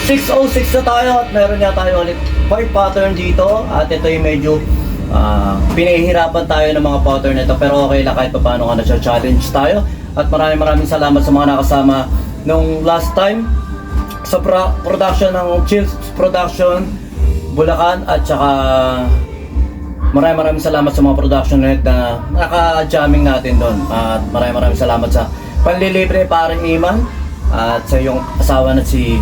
6:06 na tayo at meron nga tayo ulit 5 pattern dito. At ito yung medyo pinahihirapan tayo ng mga pattern nito, pero okay lang kahit paano ka na-challenge tayo. At maraming salamat sa mga nakasama nung last time sa production ng Chills Production Bulacan. At saka maraming salamat sa mga production net na naka-jamming natin doon. At maraming salamat sa panlilibre paring Iman at sa iyong asawa na si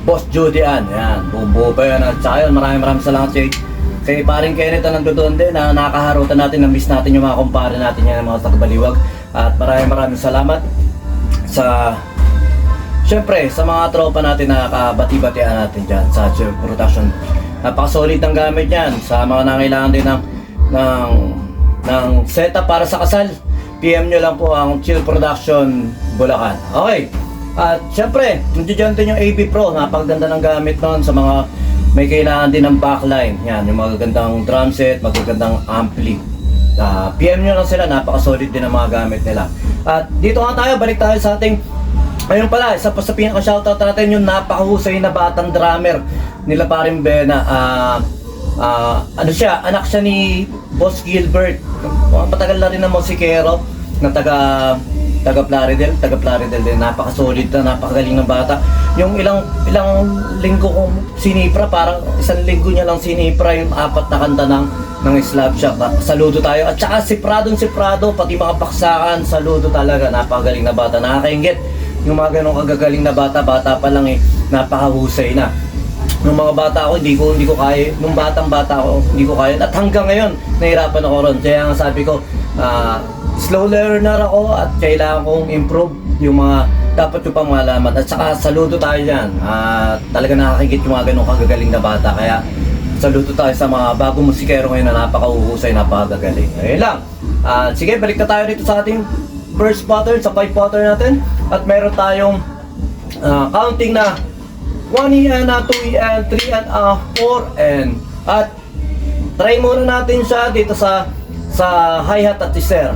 Boss Judy Ann. Yan, buo pa yan. At saka yun, maraming salamat kay paring Kenneth na nandoon din na nakaharutan natin, na miss natin yung mga kumpare natin yan, mga tagbaliwag. At maraming salamat sa syempre sa mga tropa natin na kabati-batian natin dyan sa Chill Production. Napaka-solid ng gamit yan sa mga nangailangan din ng setup para sa kasal. PM nyo lang po ang Chill Production Bulacan. Okay. At syempre, nandiyan din yung AB Pro. Napakaganda ng gamit nun sa mga may kailangan din ng backline. Yan, yung magagandang drum set, magagandang ampli. PM nyo lang sila, napaka-solid din ang mga gamit nila. At dito nga tayo, balik tayo sa ating, ayun pala, isa pa sa pinaka-shoutout natin, yung napakahusay na batang drummer nila paring Bena. Ano siya, anak siya ni Boss Gilbert. Patagal na rin ng musikero na taga Plaridel din. Napaka-solid na, napakagaling ng bata. Yung ilang linggo kong sinipra, parang isang linggo niya lang sinipra yung 4 na kanta ng Slap Shop. Saludo tayo. At saka si Prado, pati mga paksakan, saludo talaga. Napakagaling na bata. Nakakaingit yung mga ganong kagagaling na bata pa lang napakahusay na. Nung mga bata ako, hindi ko kaya. Nung bata ako, hindi ko kaya. At hanggang ngayon, nahirapan ako ron. Kaya nga sabi ko, slow learner ako at kailangan kong improve yung mga dapat ko pang malaman. At saka saludo tayo dyan. Talaga nakakigit yung mga ganong kagagaling na bata. Kaya saludo tayo sa mga bagong musikero ngayon na napakauhusay, napakagaling. Ayun lang. Sige, balik na tayo dito sa ating first pattern, sa 5 pattern natin. At meron tayong counting na 1 and 2 and 3 and 4 and at try muna natin siya dito sa hi-hat at snare.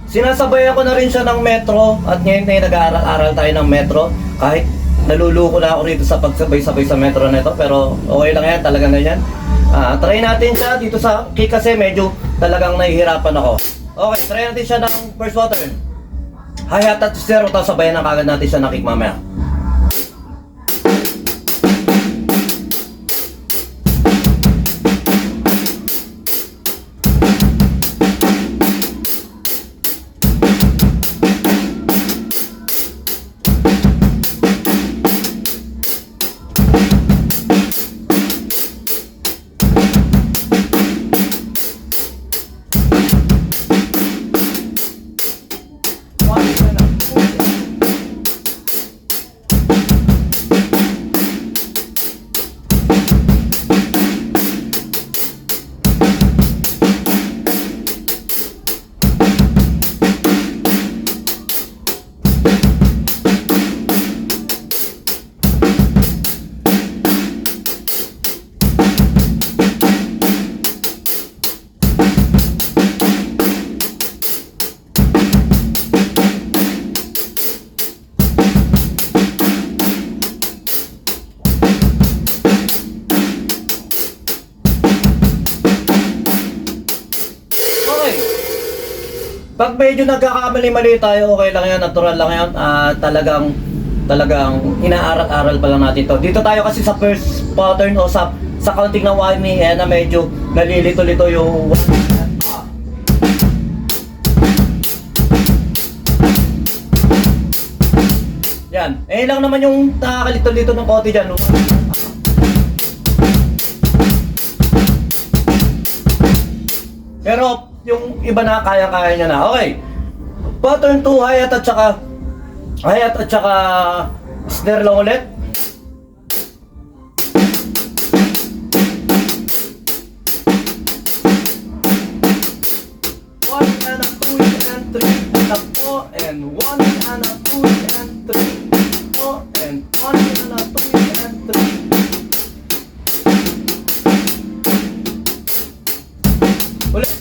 Sinasabayan ko na rin siya ng metro at ngayon na nag-aaral tayo ng metro. Kahit naluluko na ako rito sa pagsabay-sabay sa metro na ito, pero okay lang yan, talaga na yan. Try natin siya dito sa kick kasi medyo talagang nahihirapan ako. Okay, try natin siya ng first pattern. Hi-hat at snare, tapos sabayan na kagad natin siya ng kick mamaya. Pag medyo nagkakamali-mali tayo, okay lang yan, natural lang yan. Talagang inaaral-aral pa lang natin to. Dito tayo kasi sa first pattern o sa counting ng 1 na medyo nalilito-lito yung yan. Lang naman yung nakakalito-lito ng konti dyan. Pero yung iba na kaya-kaya niya na. Okay. Pattern 2, hi-hat at saka snare lang ulit. One and a two and and 3 and a 4 and 1 and a 2 and 3, 4 and 1 and a 2 and 3. Ulit.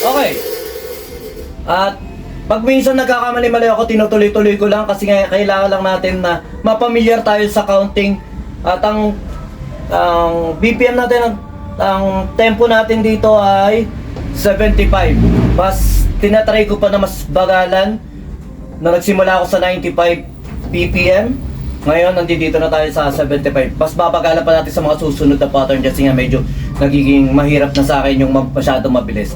Okay. At pag minsan nagkakamali-mali ako, tinutuloy-tuloy ko lang kasi kailangan lang natin na mapamilyar tayo sa counting. At ang BPM natin, ang tempo natin dito ay 75. Mas tinatry ko pa na mas bagalan na nagsimula ako sa 95 BPM. Ngayon, nandito na tayo sa 75. Mas babagalan pa natin sa mga susunod na pattern kasi nga medyo nagiging mahirap na sa akin yung masyadong mabilis.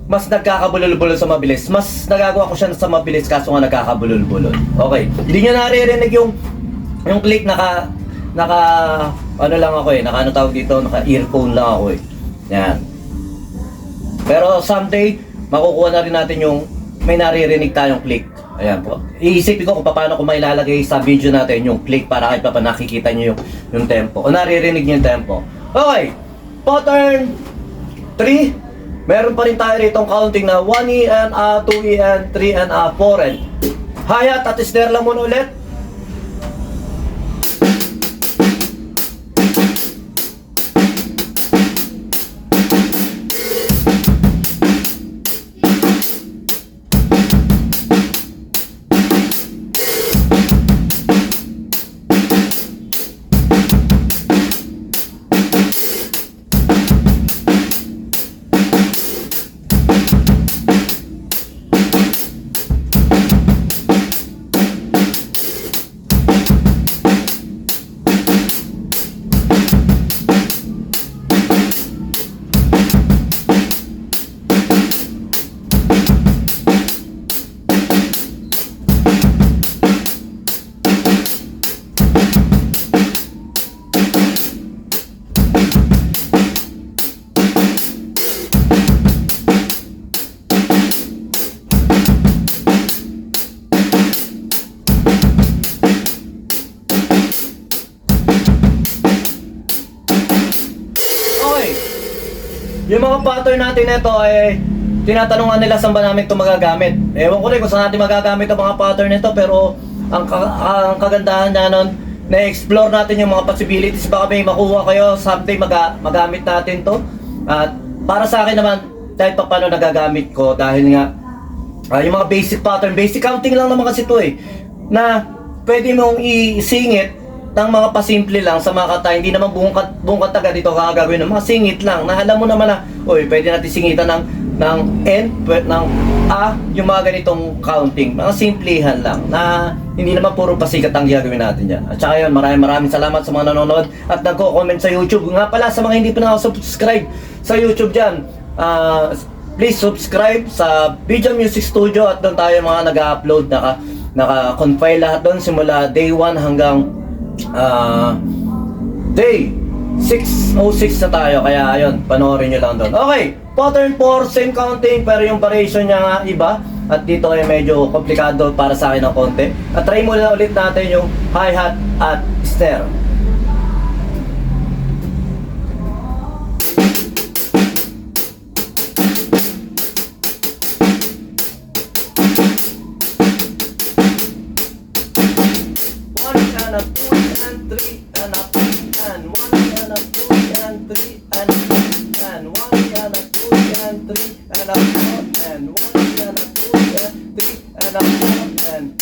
Mas nagkakabulol-bulol sa mabilis. Mas nagagawa ko siya sa mabilis kaso nga nagkakabulol-bulol. Okay. Hindi nyo naririnig yung click naka ano lang ako naka ano tawag dito, naka earphone lang ako Yan. Pero someday, makukuha na rin natin yung may naririnig tayong click. Ayan po. Iisipin ko kung paano ko mailalagay sa video natin yung click para kahit pa nakikita nyo yung tempo. O naririnig nyo yung tempo. Okay. Pattern 3. Meron pa rin tayo ritong counting na 1E and 2E and 3 and 4 and hi-hat at snare lang muna ulit. Yung mga pattern natin nito ay tinatanungan nila saan ba namin ito magagamit. Ewan ko rin kung saan natin magagamit ang mga pattern nito, pero ang kagandahan niya nun, na-explore natin yung mga possibilities. Baka may makuha kayo, someday magamit natin to. At para sa akin naman, kahit pa paano nagagamit ko dahil nga yung mga basic pattern, basic counting lang naman kasi ito na pwede mong isingit ng mga pasimple lang sa mga kanta, hindi naman buong kanta dito gagawin ng mga singit lang na alam mo naman na, pwede natin singitan ng N, ng A, yung mga ganitong counting, mga simplihan lang na hindi naman puro pasikat ang gagawin natin dyan. At saka yun, maraming salamat sa mga nanonood at nagko-comment sa YouTube. Nga pala, sa mga hindi pa nakasubscribe sa YouTube dyan, please subscribe sa Video Music Studio at doon tayo mga nag-upload, naka-compile lahat doon simula day 1 hanggang day 606 na tayo, kaya ayun, panoorin nyo lang doon. Okay, pattern 4, same counting pero yung variation niya nga iba at dito ay medyo komplikado para sa akin ng konti. At try muna ulit natin yung hi-hat at snare. and a 4 and 1 and a 2 and 3 and a 4 and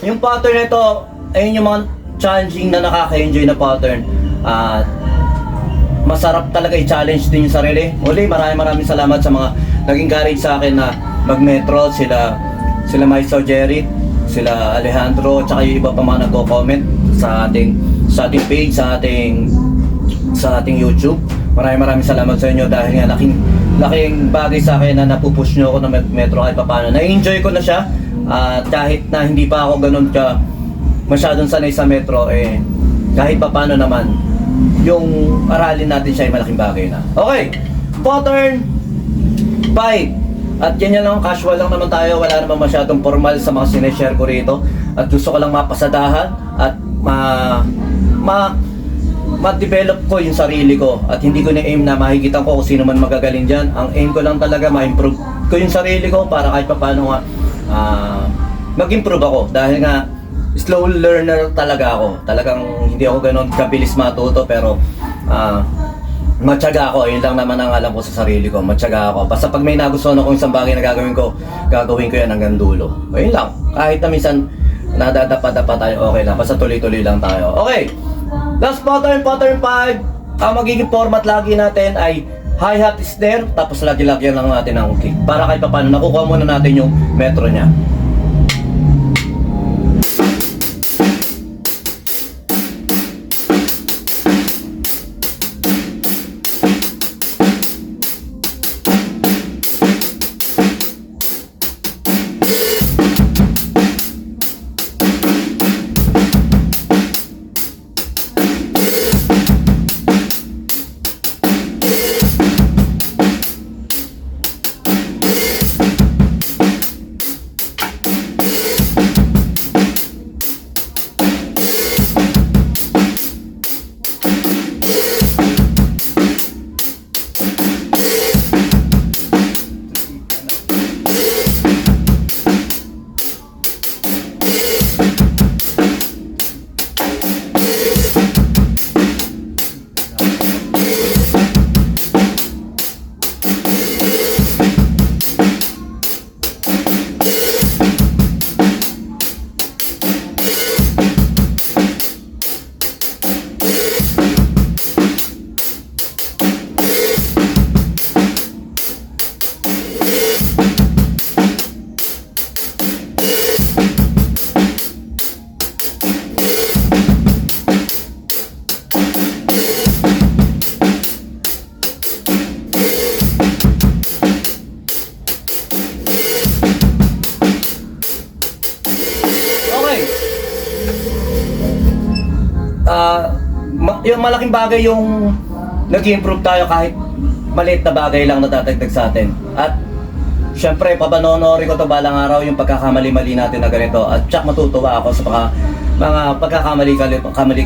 yung pattern nito, ayun yung mga challenging na nakaka-enjoy na pattern. At masarap talaga i-challenge din yung sarili. Uli, maraming salamat sa mga naging encourage sa akin na mag-metro. Sila Maestro Jerry, sila Alejandro, tsaka yung iba pa mga nagko-comment sa ating page, sa ating YouTube. Maraming salamat sa inyo dahil nga laking bagay sa akin na napupush nyo ako na metro kahit paano. Na-enjoy ko na siya. At kahit na hindi pa ako ganun ka masyadong sanay sa metro, kahit pa paano naman yung aralin natin siya ay malaking bagay na. Okay, pattern 5. At yan lang, casual lang naman tayo. Wala naman masyadong formal sa mga sineshare ko rito. At gusto ko lang mapasadahan at ma-develop ko yung sarili ko. At hindi ko na-aim na mahigitan ko kung sino man magagaling dyan. Ang aim ko lang talaga ma-improve ko yung sarili ko para kahit pa paano nga mag-improve ako dahil nga slow learner talaga ako. Talagang hindi ako ganoon kabilis matuto pero matyaga ako. Yun lang naman ang alam ko sa sarili ko. Matyaga ako. Basta pag may nagustuhan akong isang bagay na gagawin ko yan hanggang dulo. Ayun lang. Kahit na minsan nadadapa-dapa tayo, okay lang. Basta tuloy-tuloy lang tayo. Okay. Last pattern 5. Ang magiging format lagi natin ay hi-hat snare, tapos lagi-lagyan lang natin ng kick. Para kahit pa paano, nakukuha muna natin yung metro niya. Yung malaking bagay yung nag-improve tayo kahit maliit na bagay lang natatagdag sa atin. At syempre, papanonoorin ko to balang araw yung pagkakamali-mali natin na ganito. At tsak matutuwa ako sa mga pagkakamali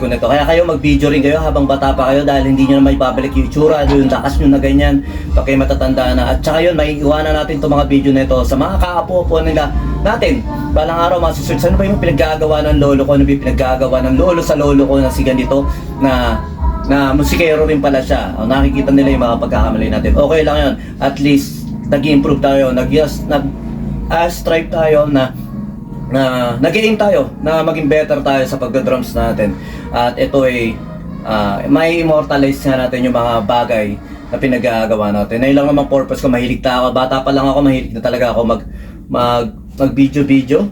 ko nito. Kaya kayo mag-video rin kayo habang bata pa kayo dahil hindi nyo na may babalik yung itsura, yung lakas nyo na ganyan pag kayo matatanda na. At tsaka yun, may iwanan natin itong mga video nito sa mga kaapo-apo nila natin. Balang araw masusunod, ano ba yung pinaggagawa ng lolo ko, ano ba yung pinaggagawa ng lolo sa lolo ko na si ganito na na musikero rin pala siya. Nakikita nila yung mga pagkakamali natin. Okay lang yun. At least, nag-improve tayo. Nag-strive tayo na nag-aim tayo na maging better tayo sa pagdodrums natin. At ito ay may immortalize nga natin yung mga bagay na pinagagawa natin. Ayun lang naman purpose ko. Mahilig ako. Bata pa lang ako, mahilig na talaga ako mag-video-video.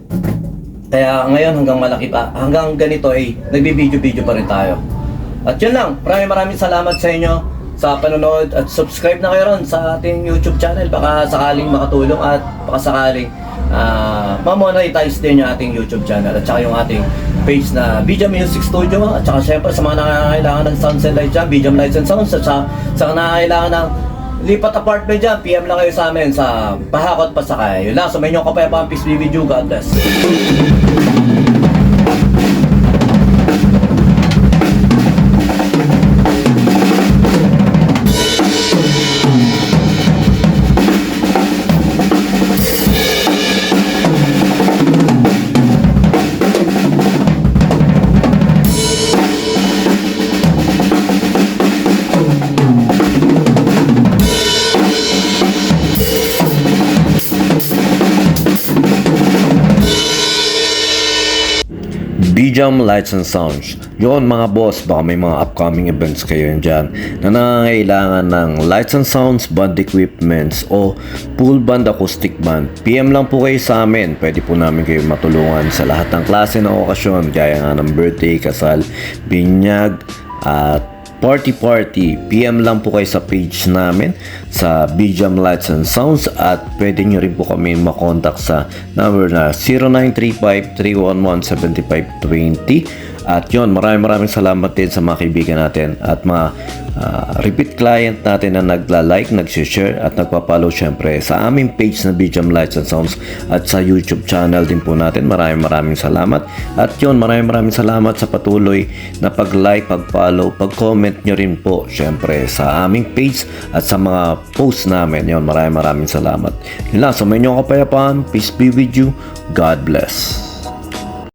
Kaya ngayon hanggang malaki pa, hanggang ganito ay nagbi-video-video pa rin tayo. At yun lang, maraming salamat sa inyo sa panonood at subscribe na kayo ron sa ating YouTube channel. Baka sakaling makatulong at baka sakaling mamonetize din yung ating YouTube channel at saka yung ating page na BJam Music Studio at saka syempre sa mga nangangailangan ng sounds and lights dyan, BJam Lights and Sounds at saka sa nangangailangan ng lipat apartment dyan, PM lang kayo sa amin sa Pahakot Pasakay. Yun lang, so may inyong kapayapaan, peace be with you, God bless. BJam Lights and Sounds. Yun mga boss, baka may mga upcoming events kayo dyan na nangangailangan ng lights and sounds, band equipments o full band acoustic band. PM lang po kayo sa amin. Pwede po namin kayo matulungan sa lahat ng klase ng okasyon gaya nga ng birthday, kasal, binyag at party. PM lang po kayo sa page namin sa BJam Lights and Sounds at pwede nyo rin po kami makontak sa number na 0935-311-7520. At yun, maraming salamat din sa mga kaibigan natin at mga repeat client natin na nagla-like, nag-share at nagpa-follow syempre sa aming page na BJam Lights and Sounds at sa YouTube channel din po natin. Maraming salamat. At yun, maraming salamat sa patuloy na pag-like, pag-follow, pag-comment nyo rin po syempre sa aming page at sa mga posts namin. Yun, maraming salamat. Yun lang, so may inyong kapayapaan. Peace be with you. God bless.